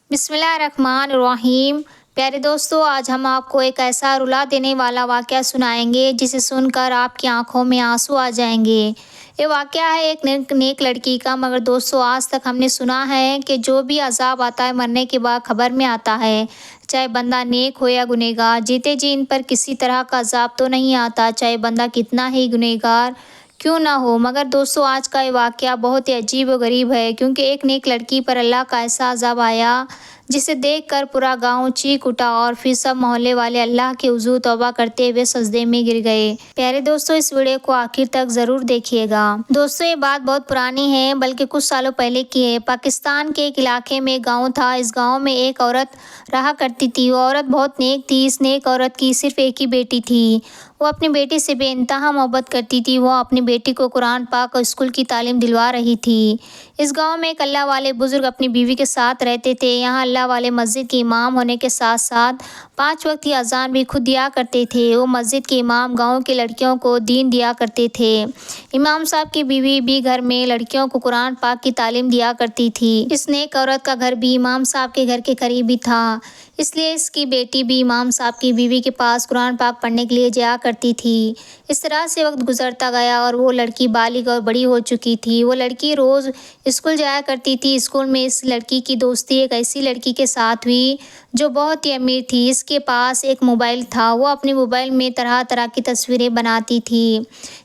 بسم اللہ الرحمن الرحیم۔ پیارے دوستو، آج ہم آپ کو ایک ایسا رلا دینے والا واقعہ سنائیں گے جسے سن کر آپ کی آنکھوں میں آنسو آ جائیں گے۔ یہ واقعہ ہے ایک نیک لڑکی کا، مگر دوستو آج تک ہم نے سنا ہے کہ جو بھی عذاب آتا ہے مرنے کے بعد خبر میں آتا ہے، چاہے بندہ نیک ہو یا گنہگار، جیتے جی ان پر کسی طرح کا عذاب تو نہیں آتا، چاہے بندہ کتنا ہی گنہگار کیوں نہ ہو۔ مگر دوستو آج کا یہ واقعہ بہت ہی عجیب و غریب ہے، کیونکہ ایک نیک لڑکی پر اللہ کا ایسا عذاب آیا جسے دیکھ کر پورا گاؤں چیخ اٹھا اور پھر سب محلے والے اللہ کے حضور توبہ کرتے ہوئے سجدے میں گر گئے۔ پیارے دوستو، اس ویڈیو کو آخر تک ضرور دیکھیے گا۔ دوستو یہ بات بہت پرانی ہے، بلکہ کچھ سالوں پہلے کی ہے۔ پاکستان کے ایک علاقے میں ایک گاؤں تھا۔ اس گاؤں میں ایک عورت رہا کرتی تھی۔ وہ عورت بہت نیک تھی۔ اس نیک عورت کی صرف ایک ہی بیٹی تھی۔ وہ اپنی بیٹی سے بے انتہا محبت کرتی تھی۔ وہ اپنی بیٹی کو قرآن پاک اور اسکول کی تعلیم دلوا رہی تھی۔ اس گاؤں میں ایک اللہ والے بزرگ اپنی بیوی کے ساتھ رہتے تھے۔ یہاں اللہ والے مسجد کے امام ہونے کے ساتھ ساتھ 5 وقت کی اذان بھی خود دیا کرتے تھے۔ وہ مسجد کے امام گاؤں کی لڑکیوں کو دین دیا کرتے تھے۔ امام صاحب کی بیوی بھی گھر میں لڑکیوں کو قرآن پاک کی تعلیم دیا کرتی تھی۔ اس نیک عورت کا گھر بھی امام صاحب کے گھر کے قریب ہی تھا، اس لیے اس کی بیٹی بھی امام صاحب کی بیوی کے پاس قرآن پاک پڑھنے کے لیے جایا کرتی تھی۔ اس طرح سے وقت گزرتا گیا اور وہ لڑکی بالغ اور بڑی ہو چکی تھی۔ وہ لڑکی روز اسکول جایا کرتی تھی۔ اسکول میں اس لڑکی کی دوستی ایک ایسی لڑکی کے ساتھ ہوئی جو بہت ہی امیر تھی۔ اس کے پاس ایک موبائل تھا۔ وہ اپنے موبائل میں طرح طرح کی تصویریں بناتی تھی۔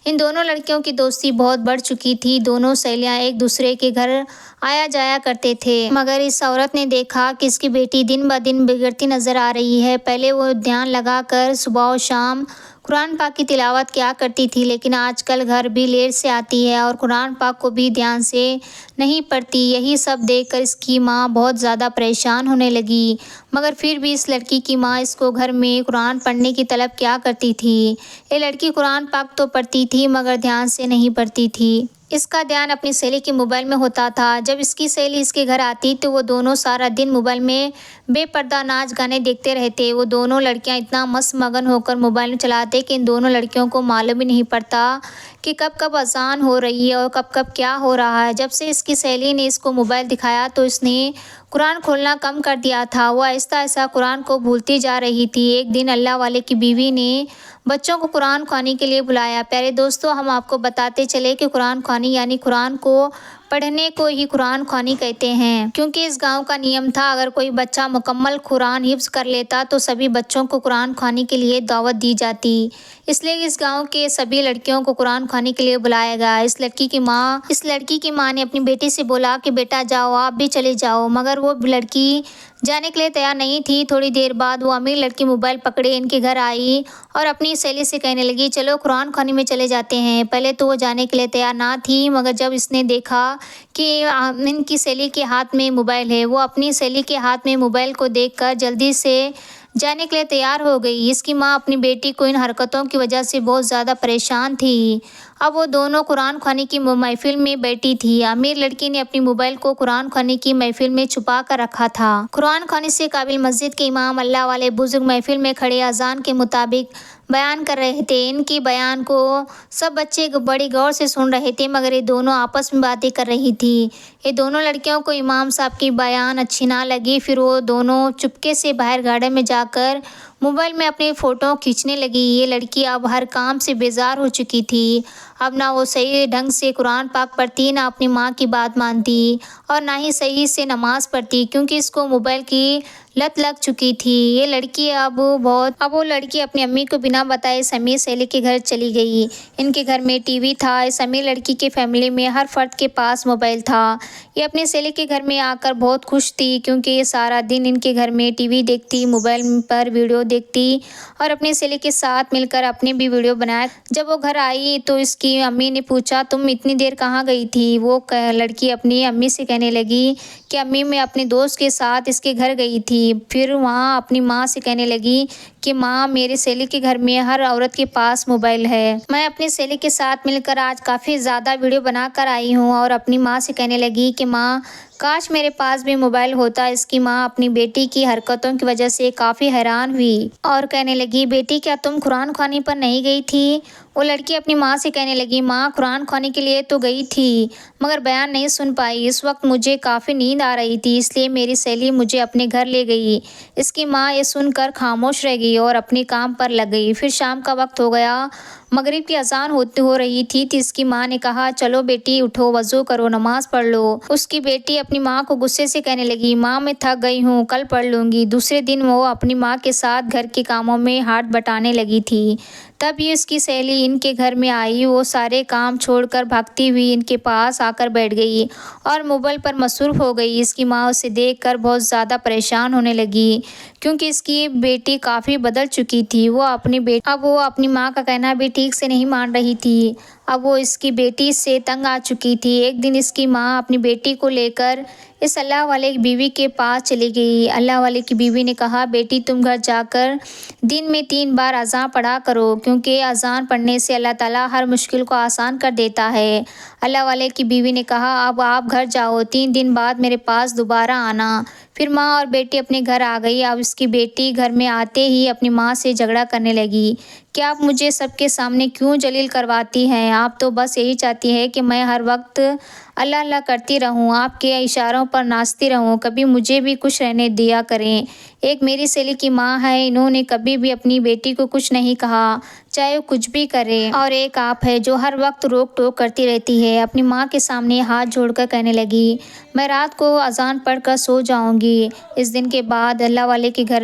ان دونوں لڑکیوں کی دوستی بہت بڑھ چکی تھی۔ دونوں سہیلیاں ایک دوسرے کے گھر آیا جایا کرتے تھے۔ مگر اس عورت نے دیکھا کہ اس کی بیٹی دن بدن بگڑتی نظر آ رہی ہے۔ پہلے وہ دھیان لگا کر صبح و شام قرآن پاک کی تلاوت کیا کرتی تھی، لیکن آج کل گھر بھی لیٹ سے آتی ہے اور قرآن پاک کو بھی دھیان سے نہیں پڑھتی۔ یہی سب دیکھ کر اس کی ماں بہت زیادہ پریشان ہونے لگی، مگر پھر بھی اس لڑکی کی ماں اس کو گھر میں قرآن پڑھنے کی طلب کیا کرتی تھی۔ یہ لڑکی قرآن پاک تو پڑھتی تھی مگر دھیان سے نہیں پڑھتی تھی۔ اس کا دھیان اپنی سہیلی کے موبائل میں ہوتا تھا۔ جب اس کی سہیلی اس کے گھر آتی تو وہ دونوں سارا دن موبائل میں بے پردہ ناچ گانے دیکھتے رہتے۔ وہ دونوں لڑکیاں اتنا مست مگن ہو کر موبائل چلاتے کہ ان دونوں لڑکیوں کو معلوم ہی نہیں پڑتا کہ کب کب اذان ہو رہی ہے اور کب کب کیا ہو رہا ہے۔ جب سے اس کی سہیلی نے اس کو موبائل دکھایا تو اس نے قرآن کھولنا کم کر دیا تھا۔ وہ آہستہ آہستہ قرآن کو بھولتی جا رہی تھی۔ ایک دن اللہ والے کی بیوی نے بچوں کو قرآن خوانی کے لیے بلایا۔ پیارے دوستو، ہم آپ کو بتاتے چلے کہ قرآن خوانی یعنی قرآن کو پڑھنے کو ہی قرآن خوانی کہتے ہیں، کیونکہ اس گاؤں کا نیم تھا اگر کوئی بچہ مکمل قرآن حفظ کر لیتا تو سبھی بچوں کو قرآن خوانی کے لیے دعوت دی جاتی۔ اس لیے اس گاؤں کے سبھی لڑکیوں کو قرآن خوانی کے لیے بلایا گیا۔ اس لڑکی کی ماں نے اپنی بیٹی سے بولا کہ بیٹا جاؤ، آپ بھی چلے جاؤ، مگر وہ لڑکی جانے کے لیے تیار نہیں تھی۔ تھوڑی دیر بعد وہ امیر لڑکی موبائل پکڑے ان کے گھر آئی اور اپنی سہیلی سے کہنے لگی چلو قرآن خوانی میں چلے جاتے ہیں۔ پہلے تو وہ جانے کے لیے تیار نہ تھی، مگر جب اس نے دیکھا کہ ان کی سہیلی کے ہاتھ میں موبائل ہے، وہ اپنی سہیلی کے ہاتھ میں موبائل کو دیکھ کر جلدی سے جانے کے لیے تیار ہو گئی۔ اس کی ماں اپنی بیٹی کو ان حرکتوں کی وجہ سے بہت زیادہ پریشان تھی۔ اب وہ دونوں قرآن خوانی کی محفل میں بیٹھی تھی۔ امیر لڑکی نے اپنی موبائل کو قرآن خوانی کی محفل میں چھپا کر رکھا تھا۔ قرآن خوانی سے قابل مسجد کے امام اللہ والے بزرگ محفل میں کھڑے اذان کے مطابق بیان کر رہے تھے۔ ان کی بیان کو سب بچے بڑی غور سے سن رہے تھے، مگر یہ دونوں آپس میں باتیں کر رہی تھی۔ یہ دونوں لڑکیوں کو امام صاحب کی بیان اچھی نہ لگی۔ پھر وہ دونوں چپکے سے باہر گارڈن میں جا کر موبائل میں اپنی فوٹو کھینچنے لگی۔ یہ لڑکی اب ہر کام سے بیزار ہو چکی تھی۔ اب نہ وہ صحیح ڈھنگ سے قرآن پاک پڑھتی، نہ اپنی ماں کی بات مانتی اور نہ ہی صحیح سے نماز پڑھتی، کیونکہ اس کو موبائل کی لت لگ چکی تھی۔ یہ لڑکی اب وہ لڑکی اپنی امی کو بنا بتائے اس امیر سہیلی کے گھر چلی گئی۔ ان کے گھر میں ٹی وی تھا۔ اس امیر لڑکی کے فیملی میں ہر فرد کے پاس موبائل تھا۔ یہ اپنی سہیلی کے گھر میں آ کر بہت خوش تھی، کیونکہ یہ سارا دن ان کے گھر میں ٹی وی دیکھتی، موبائل پر ویڈیو دیکھتی اور اپنی سہیلی کے ساتھ مل کر اپنے بھی ویڈیو بنایا۔ جب وہ گھر آئی تو اس کی امی نے پوچھا تم اتنی دیر کہاں گئی تھی؟ وہ لڑکی اپنی امی سے کہنے لگی کہ امی میں اپنے دوست کے ساتھ اس کے گھر گئی تھی۔ پھر وہاں اپنی ماں سے کہنے لگی کہ ماں میرے سہیلی کے گھر میں ہر عورت کے پاس موبائل ہے۔ میں اپنی سہیلی کے ساتھ مل کر آج کافی زیادہ ویڈیو بنا کر آئی ہوں۔ اور اپنی ماں سے کہنے لگی کہ ماں کاش میرے پاس بھی موبائل ہوتا۔ اس کی ماں اپنی بیٹی کی حرکتوں کی وجہ سے کافی حیران ہوئی اور کہنے لگی، بیٹی کیا تم قرآن خوانی پر نہیں گئی تھی؟ وہ لڑکی اپنی ماں سے کہنے لگی، ماں قرآن خوانی کے لیے تو گئی تھی مگر بیان نہیں سن پائی۔ اس وقت مجھے کافی نیند آ رہی تھی، اس لیے میری سہیلی مجھے اپنے گھر لے گئی۔ اس کی ماں یہ سن کر خاموش رہ گئی اور اپنے کام پر لگ گئی۔ پھر شام کا وقت ہو گیا، مغرب کی اذان ہو رہی تھی تو اس کی ماں نے کہا، چلو بیٹی اٹھو، وضو کرو، نماز پڑھ لو۔ اس کی بیٹی اپنی ماں کو غصے سے کہنے لگی، ماں میں تھک گئی ہوں، کل پڑھ لوں گی۔ دوسرے دن وہ اپنی ماں کے ساتھ گھر کے کاموں میں ہاتھ بٹانے لگی تھی۔ تبھی اس کی سہیلی ان کے گھر میں آئی۔ وہ سارے کام چھوڑ کر بھاگتی ہوئی ان کے پاس آ کر بیٹھ گئی اور موبائل پر مصروف ہو گئی۔ اس کی ماں اسے دیکھ کر بہت زیادہ پریشان ہونے لگی کیونکہ اس کی بیٹی کافی بدل چکی تھی۔ اب وہ اپنی ماں کا کہنا بھی ٹھیک سے نہیں مان رہی تھی۔ اب وہ اس کی بیٹی سے تنگ آ چکی تھی۔ ایک دن اس کی ماں اپنی بیٹی کو لے کر اس اللہ والے کی بیوی کے پاس چلی گئی۔ اللہ والے کی بیوی نے کہا، بیٹی تم گھر جا کر دن میں 3 بار اذان پڑھا کرو کیونکہ اذان پڑھنے سے اللہ تعالیٰ ہر مشکل کو آسان کر دیتا ہے۔ اللہ والے کی بیوی نے کہا، اب آپ گھر جاؤ، 3 دن بعد میرے پاس دوبارہ آنا۔ پھر ماں اور بیٹی اپنے گھر آ گئی۔ اب اس کی بیٹی گھر میں آتے ہی اپنی ماں سے جھگڑا کرنے لگی کہ آپ مجھے سب کے سامنے کیوں ذلیل کرواتی ہیں؟ آپ تو بس یہی چاہتی ہیں کہ میں ہر وقت اللہ اللہ کرتی رہوں، آپ کے اشاروں پر ناچتی رہوں، کبھی مجھے بھی خوش رہنے دیا کریں۔ ایک میری سہیلی کی ماں ہے، انہوں نے کبھی بھی اپنی بیٹی کو کچھ نہیں کہا، چاہے وہ کچھ بھی کرے، اور ایک آپ ہے جو ہر وقت روک ٹوک کرتی رہتی ہے۔ اپنی ماں کے سامنے ہاتھ جوڑ کر کہنے لگی، میں رات کو اذان پڑھ کر سو جاؤں گی۔ اس دن کے بعد اللہ والے کے گھر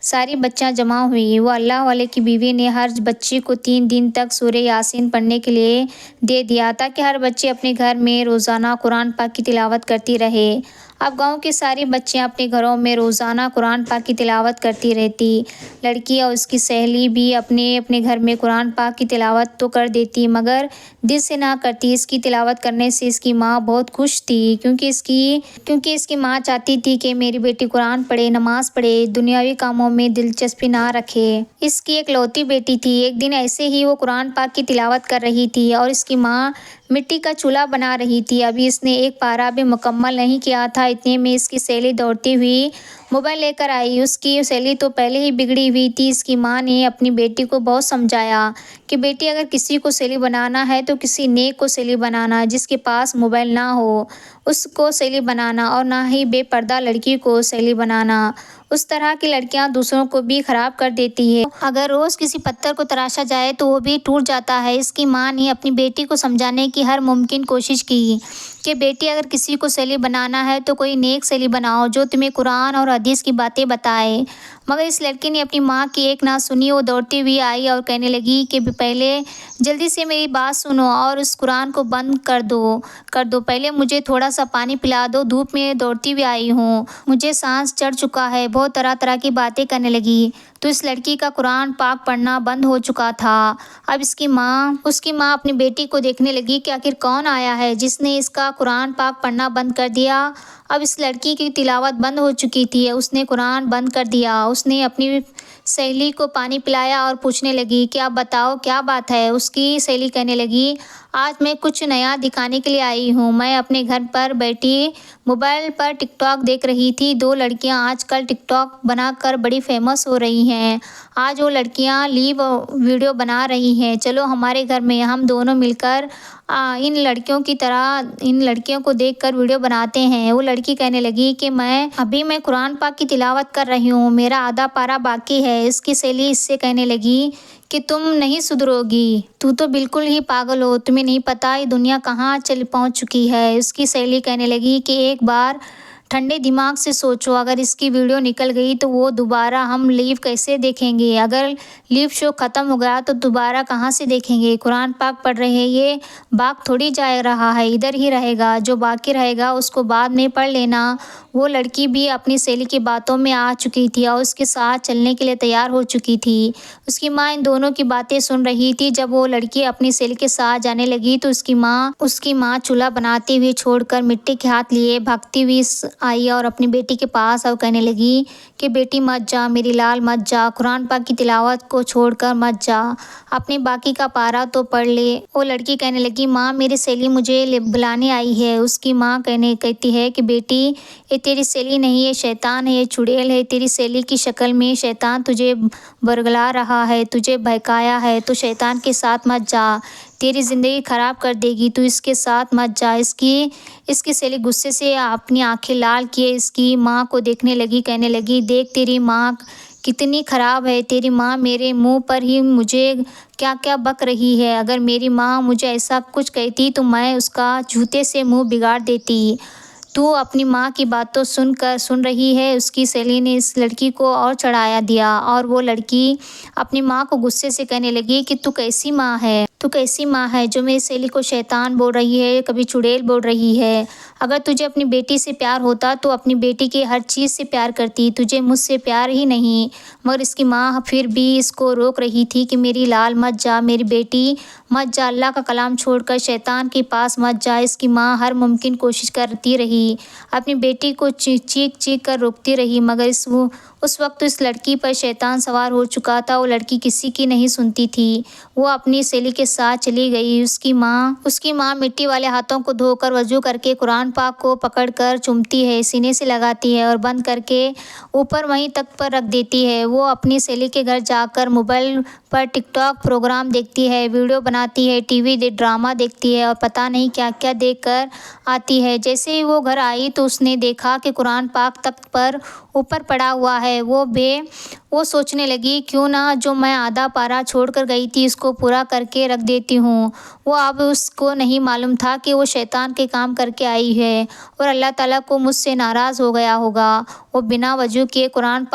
ساری بچیاں جمع ہوئی۔ وہ اللہ والے کی بیوی نے ہر بچی کو 3 دن تک سورہ یاسین پڑھنے کے لیے دے دیا تاکہ ہر بچی اپنے گھر میں روزانہ قرآن پاک کی تلاوت کرتی رہے۔ اب گاؤں کی ساری بچیاں اپنے گھروں میں روزانہ قرآن پاک کی تلاوت کرتی رہتی۔ لڑکی اور اس کی سہیلی بھی اپنے اپنے گھر میں قرآن پاک کی تلاوت تو کر دیتی مگر دل سے نہ کرتی۔ اس کی تلاوت کرنے سے اس کی ماں بہت خوش تھی کیونکہ اس کی ماں چاہتی تھی کہ میری بیٹی قرآن پڑھے، نماز پڑھے، دنیاوی کاموں میں دلچسپی نہ رکھے۔ اس کی ایک لوتی بیٹی تھی۔ ایک دن ایسے ہی وہ قرآن پاک کی تلاوت کر رہی تھی اور اس کی ماں مٹی کا چولہا بنا رہی تھی۔ ابھی اس نے ایک پارہ بھی مکمل نہیں کیا تھا، اتنے میں اس کی سہیلی دوڑتی ہوئی موبائل لے کر آئی۔ اس کی سہیلی تو پہلے ہی بگڑی ہوئی تھی۔ اس کی ماں نے اپنی بیٹی کو بہت سمجھایا کہ بیٹی اگر کسی کو سہیلی بنانا ہے تو کسی نیک کو سہیلی بنانا، جس کے پاس موبائل نہ ہو اس کو سہیلی بنانا، اور نہ ہی بے پردہ لڑکی کو سہیلی بنانا۔ اس طرح کی لڑکیاں دوسروں کو بھی خراب کر دیتی ہیں۔ اگر روز کسی پتھر کو تراشا جائے تو وہ بھی ٹوٹ جاتا ہے۔ اس کی ماں نے اپنی بیٹی کو سمجھانے کی ہر ممکن کوشش کی کہ بیٹی اگر کسی کو سہیلی بنانا ہے تو کوئی نیک سہیلی بناؤ جو تمہیں قرآن اور حدیث کی باتیں بتائے، مگر اس لڑکی نے اپنی ماں کی ایک نہ سنی۔ وہ دوڑتی ہوئی آئی اور کہنے لگی کہ پہلے جلدی سے میری بات سنو اور اس قرآن کو بند کر دو، پہلے مجھے تھوڑا سا پانی پلا دو، دھوپ میں دوڑتی ہوئی آئی ہوں، مجھے سانس چڑھ چکا ہے۔ بہت طرح طرح کی باتیں کرنے لگی تو اس لڑکی کا قرآن پاک پڑھنا بند ہو چکا تھا۔ اب اس کی ماں اپنی بیٹی کو دیکھنے لگی کہ آخر کون آیا ہے جس نے اس کا قرآن پاک پڑھنا بند کر دیا۔ اب اس لڑکی کی تلاوت بند ہو چکی تھی، اس نے قرآن بند کر دیا۔ اس نے اپنی سہیلی کو پانی پلایا اور پوچھنے لگی کہ اب بتاؤ کیا بات ہے۔ اس کی سہیلی کہنے لگی، آج میں کچھ نیا دکھانے کے لیے آئی ہوں۔ میں اپنے گھر پر بیٹھی موبائل پر ٹک ٹاک دیکھ رہی تھی۔ 2 لڑکیاں آج کل ٹک ٹاک بنا کر بڑی فیمس ہو رہی ہیں۔ آج وہ لڑکیاں لیو ویڈیو بنا رہی ہیں، چلو ہمارے گھر میں ہم دونوں مل کر ان لڑکیوں کو دیکھ کر ویڈیو بناتے ہیں۔ وہ لڑکی کہنے لگی کہ میں قرآن پاک کی تلاوت کر رہی ہوں، میرا آدھا پارہ باقی ہے۔ اس کی سہیلی اس سے کہنے لگی کہ تم نہیں سدھرو گی، تو بالکل ہی پاگل ہو، تمہیں نہیں پتا یہ دنیا کہاں پہنچ چکی ہے۔ اس کی سہیلی کہنے لگی کہ ایک بار ٹھنڈے دماغ سے سوچو، اگر اس کی ویڈیو نکل گئی تو وہ دوبارہ ہم لیو کیسے دیکھیں گے؟ اگر لیو شو ختم ہو گیا تو دوبارہ کہاں سے دیکھیں گے؟ قرآن پاک پڑھ رہے ہیں، یہ باغ تھوڑی جا رہا ہے، ادھر ہی رہے گا، جو باقی رہے گا اس کو بعد میں پڑھ لینا۔ وہ لڑکی بھی اپنی سہیلی کی باتوں میں آ چکی تھی اور اس کے ساتھ چلنے کے لیے تیار ہو چکی تھی۔ اس کی ماں ان دونوں کی باتیں سن رہی تھی۔ جب وہ لڑکی اپنی سہیلی کے ساتھ جانے لگی تو اس کی ماں چولہا بناتے ہوئے چھوڑ کر مٹی کے ہاتھ لیے بھاگتی ہوئی آئی اور اپنی بیٹی کے پاس اور کہنے لگی کہ بیٹی مت جا، میری لال مت جا، قرآن پاک کی تلاوت کو چھوڑ کر مت جا، اپنے باقی کا پارہ تو پڑھ لے۔ وہ لڑکی کہنے لگی ماں میری سہیلی مجھے بلانے آئی ہے۔ اس کی ماں کہتی ہے کہ بیٹی یہ تیری سہیلی نہیں، یہ شیطان ہے، یہ چڑیل ہے، تیری سہیلی کی شکل میں شیطان تجھے برگلا رہا ہے، تجھے بہکایا ہے، تو شیطان کے ساتھ مت جا، تیری زندگی خراب کر دے گی، تو اس کے ساتھ مت جا۔ اس کی سہیلی غصے سے اپنی آنکھیں لال کیے اس کی ماں کو دیکھنے لگی، کہنے لگی دیکھ تیری ماں کتنی خراب ہے، تیری ماں میرے منہ پر ہی مجھے کیا کیا بک رہی ہے، اگر میری ماں مجھے ایسا کچھ کہتی تو میں اس کا جوتے سے منہ بگاڑ دیتی، تو اپنی ماں کی بات تو سن رہی ہے۔ اس کی سہیلی نے اس لڑکی کو اور چڑھایا دیا اور وہ لڑکی اپنی ماں کو غصے سے کہنے لگی کہ تو کیسی ماں ہے جو میری سہیلی کو شیطان بول رہی ہے، کبھی چڑیل بول رہی ہے، اگر تجھے اپنی بیٹی سے پیار ہوتا تو اپنی بیٹی کے ہر چیز سے پیار کرتی، تجھے مجھ سے پیار ہی نہیں۔ مگر اس کی ماں پھر بھی اس کو روک رہی تھی کہ میری لال مت جا، میری بیٹی مت جا، اللہ کا کلام چھوڑ کر شیطان کے پاس مت جا۔ اس کی ماں ہر ممکن کوشش کرتی رہی، اپنی بیٹی کو چیخ کر روکتی رہی، مگر اس وقت اس لڑکی پر شیطان سوار ہو چکا تھا۔ وہ لڑکی کسی کی نہیں سنتی تھی، وہ اپنی سہیلی کے ساتھ چلی گئی۔ اس کی ماں مٹی والے ہاتھوں کو دھو کر وضو کر کے قرآن پاک کو پکڑ کر چومتی ہے، سینے سے لگاتی ہے اور بند کر کے اوپر وہیں تخت پر رکھ دیتی ہے۔ وہ اپنی سہیلی کے گھر جا کر موبائل پر ٹک ٹاک پروگرام دیکھتی ہے، ویڈیو بناتی ہے، ٹی وی ڈرامہ دیکھتی ہے اور پتہ نہیں کیا کیا دیکھ کر آتی ہے۔ جیسے ہی وہ گھر آئی تو اس نے دیکھا کہ قرآن پاک تخت پر اوپر پڑا ہوا ہے۔ وہ سوچنے لگی کیوں نہ جو میں آدھا پارہ چھوڑ کر گئی تھی اس کو پورا کر کے رکھ دیتی ہوں۔ وہ اب اس کو نہیں معلوم تھا کہ وہ شیطان کے کام کر کے آئی ہے اور اللہ تعالیٰ کو مجھ سے ناراض ہو گیا ہوگا۔ وہ بنا وضو کیے قرآن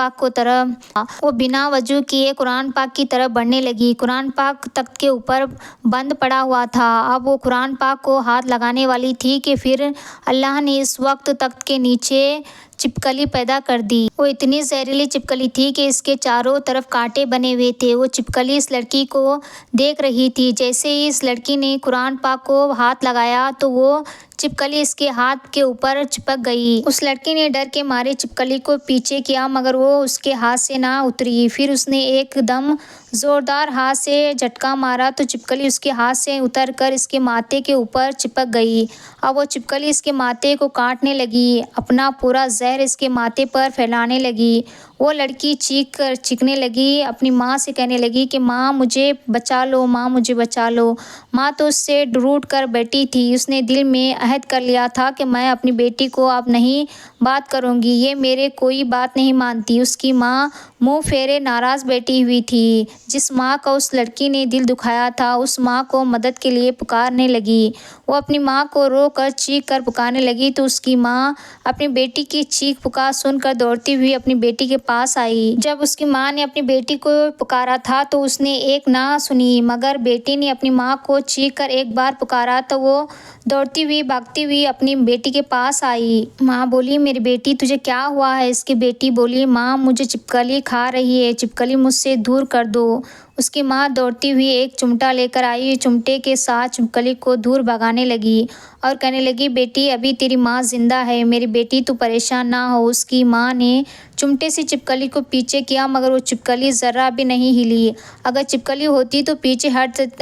پاک کی طرف بڑھنے لگی۔ قرآن پاک تخت کے اوپر بند پڑا ہوا تھا، اب وہ قرآن پاک کو ہاتھ لگانے والی تھی کہ پھر اللہ نے اس وقت تخت کے نیچے چھپکلی پیدا کر دی۔ وہ اتنی زہریلی چھپکلی تھی کہ اس کے چاروں طرف کانٹے بنے ہوئے تھے۔ وہ چھپکلی اس لڑکی کو دیکھ رہی تھی۔ جیسے ہی اس لڑکی نے قرآن پاک کو ہاتھ لگایا تو وہ چھپکلی اس کے ہاتھ کے اوپر چپک گئی۔ اس لڑکی نے ڈر کے مارے چھپکلی کو پیچھے کیا مگر وہ اس کے ہاتھ سے نہ اتری۔ پھر اس نے ایک دم زوردار ہاتھ سے جھٹکا مارا تو چھپکلی اس کے ہاتھ سے اتر کر اس کے ماتھے کے اوپر چپک گئی۔ اب وہ چھپکلی اس کے ماتھے کو کاٹنے لگی، اپنا پورا زہر اس کے ماتھے پر پھیلانے لگی۔ وہ لڑکی چیخنے لگی، اپنی ماں سے کہنے لگی کہ ماں مجھے بچا لو، ماں مجھے بچا لو۔ ماں تو اس سے روٹھ کر بیٹھی تھی، اس نے دل میں عہد کر لیا تھا کہ میں اپنی بیٹی کو اب نہیں بات کروں گی، یہ میرے کوئی بات نہیں مانتی۔ اس کی ماں منہ پھیرے ناراض بیٹھی ہوئی تھی۔ جس ماں کا اس لڑکی نے دل دکھایا تھا اس ماں کو مدد کے لیے پکارنے لگی۔ وہ اپنی ماں کو رو کر چیخ کر پکارنے لگی تو اس کی ماں اپنی بیٹی کی چیخ پکار سن کر دوڑتی ہوئی اپنی بیٹی کے پاس آئی۔ جب اس کی ماں نے اپنی بیٹی کو پکارا تھا تو اس نے ایک نہ سنی، مگر بیٹی نے اپنی ماں کو چیخ کر ایک بار پکارا تو وہ دوڑتی ہوئی بھاگتی ہوئی اپنی بیٹی کے پاس آئی۔ ماں بولی میری بیٹی تجھے کیا ہوا ہے؟ اس کی بیٹی بولی ماں مجھے چھپکلی کھا رہی ہے، چھپکلی مجھ سے دور کر دو۔ اس کی ماں دوڑتی ہوئی ایک چمٹا لے کر آئی، چمٹے کے ساتھ چھپکلی کو دور بھگانے لگی اور کہنے لگی بیٹی ابھی تیری ماں زندہ ہے، میری بیٹی تو پریشان نہ ہو۔ اس کی ماں نے چمٹے سے چھپکلی کو پیچھے کیا مگر وہ چھپکلی ذرہ بھی نہیں ہلی۔ اگر چھپکلی ہوتی تو پیچھے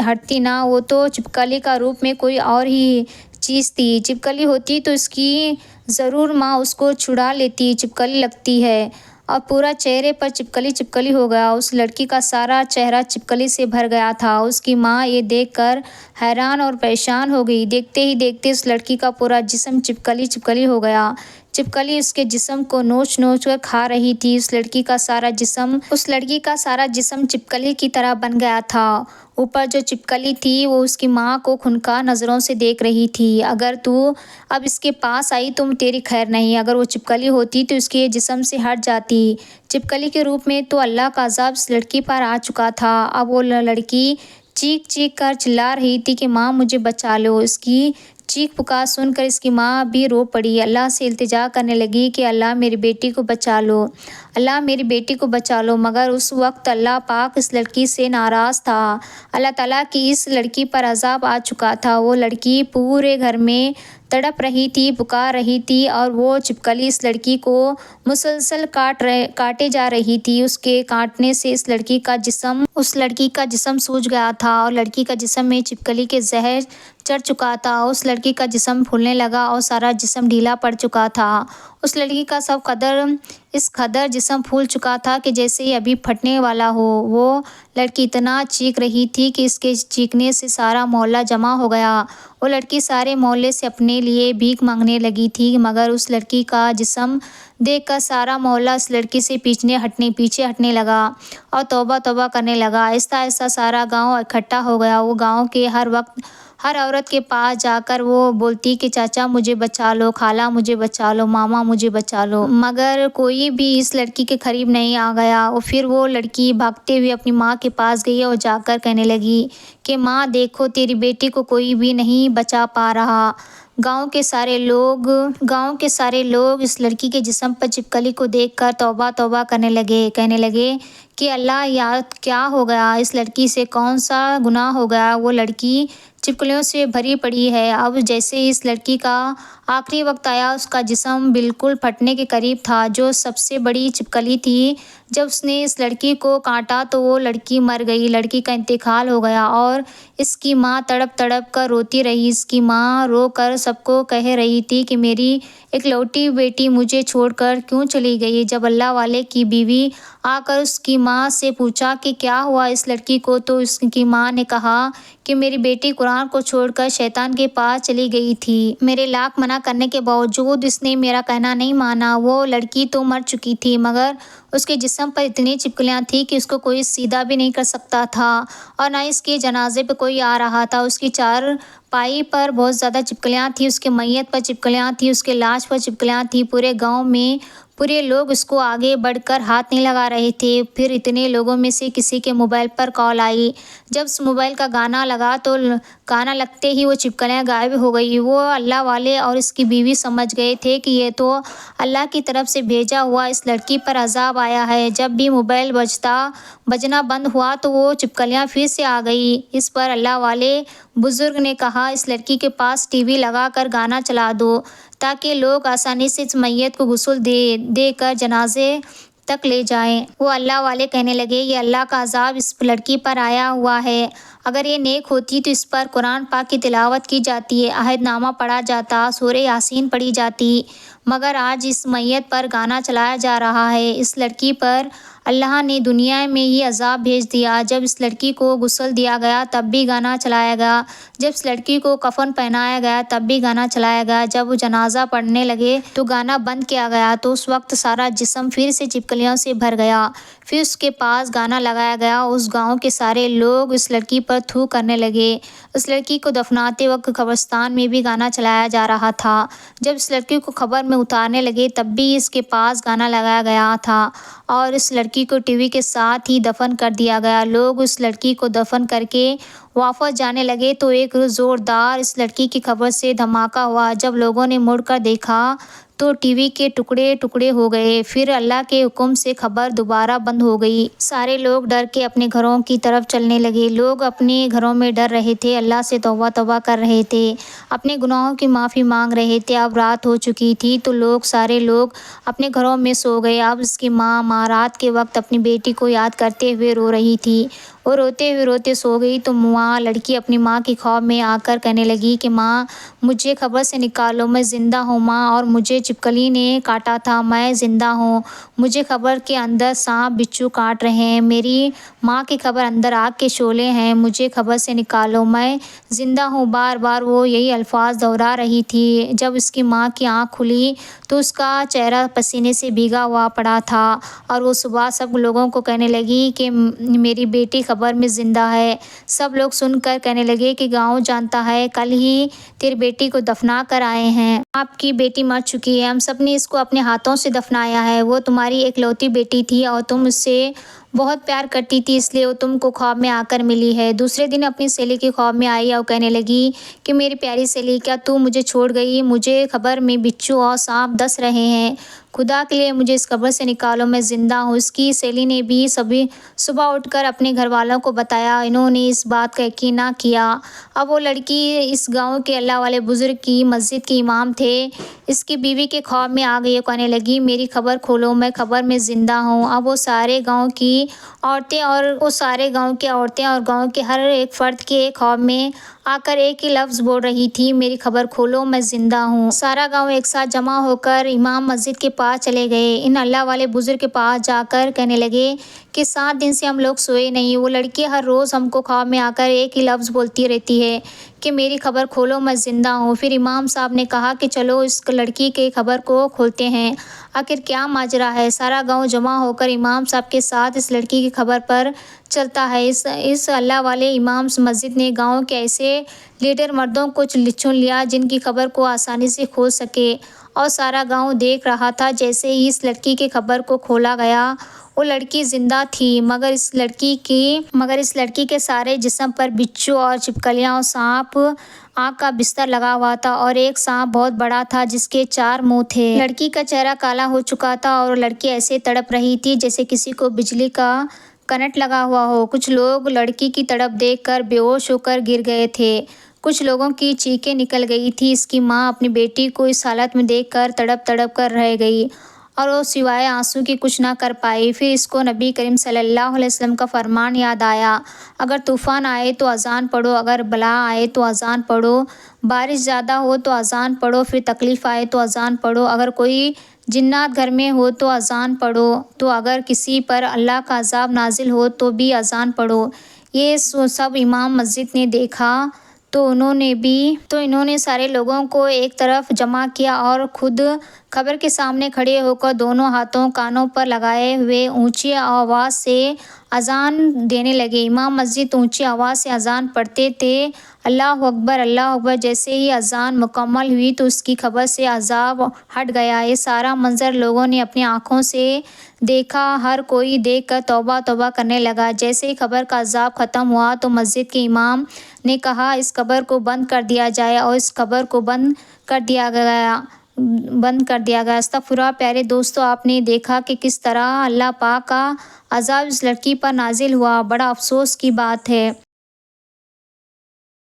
ہٹتی نہ، وہ تو چھپکلی کا روپ میں کوئی اور ہی چیز تھی۔ چھپکلی ہوتی تو اس کی ضرور ماں اس کو چھڑا لیتی، چھپکلی لگتی ہے اور پورا چہرے پر چھپکلی ہو گیا۔ اس لڑکی کا سارا چہرہ چھپکلی سے بھر گیا تھا۔ اس کی ماں یہ دیکھ کر حیران اور پریشان ہو گئی۔ دیکھتے ہی دیکھتے اس لڑکی کا پورا جسم چھپکلی ہو گیا۔ چھپکلی اس کے جسم کو نوچ کر کھا رہی تھی۔ اس لڑکی کا سارا جسم چھپکلی کی طرح بن گیا تھا۔ اوپر جو چھپکلی تھی وہ اس کی ماں کو خونخوار نظروں سے دیکھ رہی تھی۔ اگر تو اب اس کے پاس آئی تو تیری خیر نہیں، اگر وہ چھپکلی ہوتی تو اس کے جسم سے ہٹ جاتی۔ چھپکلی کے روپ میں تو اللہ کا عذاب اس لڑکی پر آ چکا تھا۔ اب وہ لڑکی چیخ کر چلا رہی تھی کہ ماں مجھے بچا لو۔ اس کی چیخ پکار سن کر اس کی ماں بھی رو پڑی، اللہ سے التجا کرنے لگی کہ اللہ میری بیٹی کو بچا لو، اللہ میری بیٹی کو بچا لو۔ مگر اس وقت اللہ پاک اس لڑکی سے ناراض تھا، اللہ تعالیٰ کی اس لڑکی پر عذاب آ چکا تھا۔ وہ لڑکی پورے گھر میں تڑپ رہی تھی، پکار رہی تھی اور وہ چھپکلی اس لڑکی کو مسلسل کاٹے جا رہی تھی۔ اس کے کاٹنے سے اس لڑکی کا جسم سوج گیا تھا اور لڑکی کا جسم میں چھپکلی کے زہر چڑھ چکا تھا۔ اس لڑکی کا جسم پھولنے لگا اور سارا جسم ڈھیلا پڑ چکا تھا۔ اس لڑکی کا اس قدر جسم پھول چکا تھا کہ جیسے ہی ابھی پھٹنے والا ہو۔ وہ لڑکی اتنا چیخ رہی تھی کہ اس کے چیخنے سے سارا محلہ جمع ہو گیا۔ وہ لڑکی سارے محلے سے اپنے لیے بھیک مانگنے لگی تھی، مگر اس لڑکی کا جسم دیکھ کر سارا محلہ اس لڑکی سے پیچھے ہٹنے لگا اور توبہ توبہ کرنے لگا۔ آہستہ آہستہ سارا گاؤں اکٹھا ہو گیا۔ وہ گاؤں کے ہر عورت کے پاس جا کر وہ بولتی کہ چاچا مجھے بچا لو، خالہ مجھے بچا لو، ماما مجھے بچا لو، مگر کوئی بھی اس لڑکی کے قریب نہیں آ گیا۔ پھر وہ لڑکی بھاگتے ہوئے اپنی ماں کے پاس گئی اور جا کر کہنے لگی کہ ماں دیکھو، تیری بیٹی کو کوئی بھی نہیں بچا پا رہا۔ گاؤں کے سارے لوگ اس لڑکی کے جسم پر چھپکلی کو دیکھ کر توبہ توبہ کرنے لگے، کہنے لگے کہ اللہ، یار کیا ہو گیا، اس لڑکی سے کون سا گناہ ہو گیا؟ وہ لڑکی چھپکلیوں سے بھری پڑی ہے۔ اب جیسے ہی اس لڑکی کا آخری وقت آیا، اس کا جسم بالکل پھٹنے کے قریب تھا۔ جو سب سے بڑی چھپکلی تھی، جب اس نے اس لڑکی کو کاٹا تو وہ لڑکی مر گئی۔ لڑکی کا انتقال ہو گیا اور اس کی ماں تڑپ تڑپ کر روتی رہی۔ اس کی ماں رو کر سب کو کہہ رہی تھی کہ میری اکلوتی بیٹی مجھے چھوڑ کر کیوں چلی گئی؟ جب اللہ والے کی بیوی آ کر اس کی ماں سے پوچھا کہ کیا ہوا اس لڑکی کو، تو اس کی ماں نے کہا کہ میری بیٹی قرآن کو چھوڑ کر شیطان کے پاس چلی گئی تھی۔ میرے لاکھ منع کرنے کے باوجود اس نے میرا کہنا نہیں مانا۔ وہ لڑکی تو مر چکی تھی، مگر اس کے جسم پر اتنی چھپکلیاں تھیں کہ اس کو کوئی سیدھا بھی نہیں کر سکتا تھا اور نہ اس کے جنازے پہ کوئی آ رہا تھا۔ اس کی چارپائی پر بہت زیادہ چھپکلیاں تھیں، اس کے میت پر چھپکلیاں تھیں، اس کے لاش پر چھپکلیاں تھیں۔ پورے گاؤں میں پورے لوگ اس کو آگے بڑھ کر ہاتھ نہیں لگا رہے تھے۔ پھر اتنے لوگوں میں سے کسی کے موبائل پر کال آئی۔ جب اس موبائل کا گانا لگا تو گانا لگتے ہی وہ چھپکلیاں غائب ہو گئی۔ وہ اللہ والے اور اس کی بیوی سمجھ گئے تھے کہ یہ تو اللہ کی طرف سے بھیجا ہوا اس لڑکی پر عذاب آیا ہے۔ جب بھی موبائل بجنا بند ہوا تو وہ چھپکلیاں پھر سے آ گئی۔ اس پر اللہ والے بزرگ نے کہا اس لڑکی کے پاس ٹی وی لگا کر گانا چلا دو تاکہ لوگ آسانی سے اس میت کو غسل دے کر جنازے تک لے جائیں۔ وہ اللہ والے کہنے لگے یہ اللہ کا عذاب اس لڑکی پر آیا ہوا ہے۔ اگر یہ نیک ہوتی تو اس پر قرآن پاک کی تلاوت کی جاتی، عہد نامہ پڑھا جاتا، سورہ یاسین پڑھی جاتی، مگر آج اس میت پر گانا چلایا جا رہا ہے۔ اس لڑکی پر اللہ نے دنیا میں ہی عذاب بھیج دیا۔ جب اس لڑکی کو غسل دیا گیا تب بھی گانا چلایا گیا، جب اس لڑکی کو کفن پہنایا گیا تب بھی گانا چلایا گیا، جب وہ جنازہ پڑھنے لگے تو گانا بند کیا گیا، تو اس وقت سارا جسم پھر سے چھپکلیوں سے بھر گیا۔ پھر اس کے پاس گانا لگایا گیا۔ اس گاؤں کے سارے لوگ اس لڑکی پر تھو کرنے لگے۔ اس لڑکی کو دفناتے وقت قبرستان میں بھی گانا چلایا جا رہا تھا۔ جب اس لڑکی کو قبر میں اتارنے لگے تب بھی اس کے پاس گانا لگایا گیا تھا اور اس لڑکی کو ٹی وی کے ساتھ ہی دفن کر دیا گیا۔ لوگ اس لڑکی کو دفن کر کے واپس جانے لگے تو ایک زوردار اس لڑکی کی قبر سے دھماکہ ہوا۔ جب لوگوں نے مڑ کر دیکھا تو ٹی وی کے ٹکڑے ٹکڑے ہو گئے۔ پھر اللہ کے حکم سے خبر دوبارہ بند ہو گئی۔ سارے لوگ ڈر کے اپنے گھروں کی طرف چلنے لگے۔ لوگ اپنے گھروں میں ڈر رہے تھے، اللہ سے توبہ کر رہے تھے، اپنے گناہوں کی معافی مانگ رہے تھے۔ اب رات ہو چکی تھی تو سارے لوگ اپنے گھروں میں سو گئے۔ اب اس کی ماں رات کے وقت اپنی بیٹی کو یاد کرتے ہوئے رو رہی تھی۔ وہ روتے سو گئی تو لڑکی اپنی ماں کی خواب میں آ کر کہنے لگی کہ ماں مجھے قبر سے نکالو، میں زندہ ہوں ماں، اور مجھے چھپکلی نے کاٹا تھا، میں زندہ ہوں، مجھے قبر کے اندر سانپ بچھو کاٹ رہے ہیں، میری ماں کی قبر اندر آگ کے شعلے ہیں، مجھے قبر سے نکالو، میں زندہ ہوں۔ بار بار وہ یہی الفاظ دہرا رہی تھی۔ جب اس کی ماں کی آنکھ کھلی تو اس کا چہرہ پسینے سے بھیگا ہوا پڑا تھا اور وہ صبح سب لوگوں کو کہنے لگی کہ میری بیٹی قبر میں زندہ ہے۔ سب لوگ سن کر کہنے لگے کہ گاؤں جانتا ہے کل ہی تیری بیٹی کو دفنا کر آئے ہیں۔ آپ کی بیٹی مر چکی ہے، ہم سب نے اس کو اپنے ہاتھوں سے دفنایا ہے، وہ تمہاری اکلوتی بیٹی تھی اور تم اس سے بہت پیار کرتی تھی، اس لیے وہ تم کو خواب میں آ کر ملی ہے۔ دوسرے دن اپنی سہیلی کے خواب میں آئی اور کہنے لگی کہ میری پیاری سہیلی، کیا تو مجھے چھوڑ گئی؟ مجھے قبر میں بچھو اور سانپ ڈس رہے ہیں، خدا کے لیے مجھے اس قبر سے نکالو، میں زندہ ہوں۔ اس کی سہیلی نے بھی صبح اٹھ کر اپنے گھر والوں کو بتایا، انہوں نے اس بات کا یقین نہ کیا۔ اب وہ لڑکی اس گاؤں کے اللہ والے بزرگ کی مسجد کے امام تھے۔ اس کی بیوی کے خواب میں آ گئی، کہنے لگی میری خبر کھولو، میں خبر میں زندہ ہوں۔ اب وہ سارے گاؤں کی عورتیں اور گاؤں کے ہر ایک فرد کے خواب میں آ کر ایک ہی لفظ بول رہی تھی، میری خبر کھولو، میں زندہ ہوں۔ سارا گاؤں ایک ساتھ جمع ہو کر امام مسجد کے پاس چلے گئے۔ ان اللہ والے بزرگ کے پاس جا کر کہنے لگے کہ 7 دن سے ہم لوگ سوئے نہیں، وہ لڑکی ہر روز ہم کو خواب میں آ کر ایک ہی لفظ بولتی رہتی ہے کہ میری خبر کھولو، میں زندہ ہوں۔ پھر امام صاحب نے کہا کہ چلو اس لڑکی کی خبر کو کھولتے ہیں، آخر کیا ماجرا ہے۔ سارا گاؤں جمع ہو کر امام صاحب کے ساتھ اس لڑکی کی خبر پر چلتا ہے۔ اس اللہ والے امام مسجد نے گاؤں کے ایسے لیڈر مردوں کو چن لیا جن کی خبر کو آسانی سے کھول سکے، اور سارا گاؤں دیکھ رہا تھا جیسے ہی اس لڑکی کی خبر کو کھولا گیا۔ وہ لڑکی زندہ تھی، مگر اس لڑکی کے سارے جسم پر بچھو اور چھپکلیاں اور سانپ آنکھ کا بستر لگا ہوا تھا، اور ایک سانپ بہت بڑا تھا جس کے 4 منہ تھے۔ لڑکی کا چہرہ کالا ہو چکا تھا اور لڑکی ایسے تڑپ رہی تھی جیسے کسی کو بجلی کا کرنٹ لگا ہوا ہو۔ کچھ لوگ لڑکی کی تڑپ دیکھ کر بے ہوش ہو کر گر گئے تھے، کچھ لوگوں کی چیخیں نکل گئی تھیں۔ اس کی ماں اپنی بیٹی کو اس حالت میں دیکھ کر تڑپ کر رہ گئی اور وہ سوائے آنسو کے کچھ نہ کر پائی۔ پھر اس کو نبی کریم صلی اللہ علیہ وسلم کا فرمان یاد آیا، اگر طوفان آئے تو اذان پڑھو، اگر بلا آئے تو اذان پڑھو، بارش زیادہ ہو تو اذان پڑھو، پھر تکلیف آئے تو اذان پڑھو، اگر کوئی جنات گھر میں ہو تو اذان پڑھو، تو اگر کسی پر اللہ کا عذاب نازل ہو تو بھی اذان پڑھو۔ یہ سب امام مسجد نے دیکھا تو انہوں نے سارے لوگوں کو ایک طرف جمع کیا اور خود قبر کے سامنے کھڑے ہو کر دونوں ہاتھوں کانوں پر لگائے ہوئے اونچی آواز سے اذان دینے لگے۔ امام مسجد اونچی آواز سے اذان پڑھتے تھے، اللہ اکبر اللہ اکبر۔ جیسے ہی اذان مکمل ہوئی تو اس کی قبر سے عذاب ہٹ گیا۔ یہ سارا منظر لوگوں نے اپنی آنکھوں سے دیکھا، ہر کوئی دیکھ کر توبہ توبہ کرنے لگا۔ جیسے ہی قبر کا عذاب ختم ہوا تو مسجد کے امام نے کہا اس قبر کو بند کر دیا جائے، اور اس قبر کو بند کر دیا گیا۔ استغفراللہ۔ پیارے دوستو، آپ نے دیکھا کہ کس طرح اللہ پاک کا عذاب اس لڑکی پر نازل ہوا۔ بڑا افسوس کی بات ہے